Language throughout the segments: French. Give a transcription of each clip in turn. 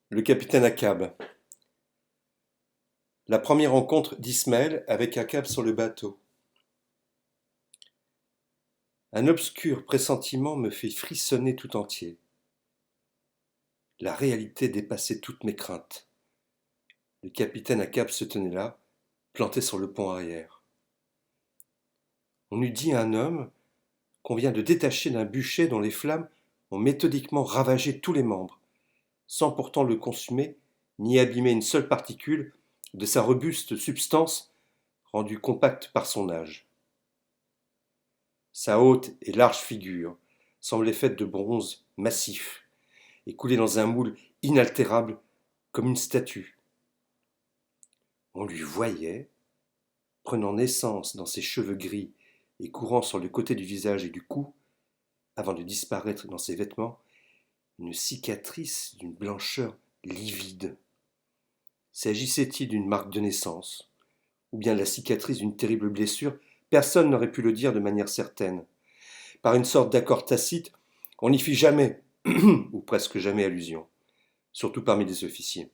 Le capitaine Achab. La première rencontre d'Ismaël avec Achab sur le bateau. Un obscur pressentiment me fait frissonner tout entier. La réalité dépassait toutes mes craintes. Le capitaine Achab se tenait là, planté sur le pont arrière. On eût dit à un homme qu'on vient de détacher d'un bûcher dont les flammes ont méthodiquement ravagé tous les membres, sans pourtant le consumer ni abîmer une seule particule de sa robuste substance rendue compacte par son âge. Sa haute et large figure semblait faite de bronze massif et coulée dans un moule inaltérable comme une statue. On lui voyait, prenant naissance dans ses cheveux gris et courant sur le côté du visage et du cou, avant de disparaître dans ses vêtements, une cicatrice d'une blancheur livide. S'agissait-il d'une marque de naissance, ou bien la cicatrice d'une terrible blessure? Personne n'aurait pu le dire de manière certaine. Par une sorte d'accord tacite, on n'y fit jamais, ou presque jamais allusion, surtout parmi les officiers.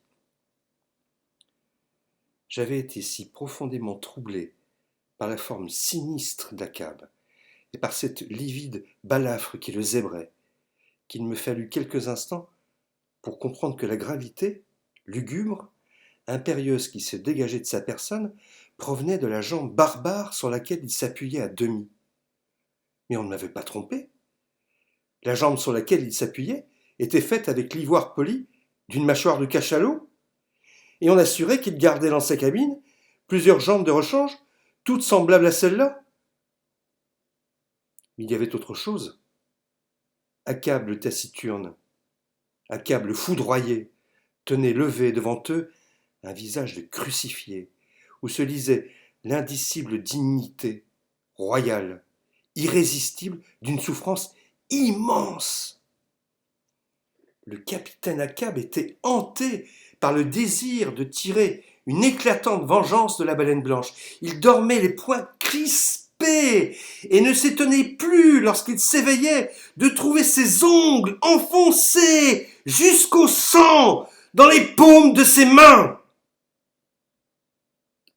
J'avais été si profondément troublé par la forme sinistre d'Achab et par cette livide balafre qui le zébrait, qu'il me fallut quelques instants pour comprendre que la gravité, lugubre, impérieuse qui se dégageait de sa personne, provenait de la jambe barbare sur laquelle il s'appuyait à demi. Mais on ne m'avait pas trompé. La jambe sur laquelle il s'appuyait était faite avec l'ivoire poli d'une mâchoire de cachalot, et on assurait qu'il gardait dans sa cabine plusieurs jambes de rechange, toutes semblables à celle-là. Mais il y avait autre chose. Achab le taciturne, Achab le foudroyé, tenait levé devant eux un visage de crucifié, où se lisait l'indicible dignité royale, irrésistible, d'une souffrance immense. Le capitaine Achab était hanté par le désir de tirer une éclatante vengeance de la baleine blanche. Il dormait les poings crispés et ne s'étonnait plus, lorsqu'il s'éveillait, de trouver ses ongles enfoncés jusqu'au sang dans les paumes de ses mains.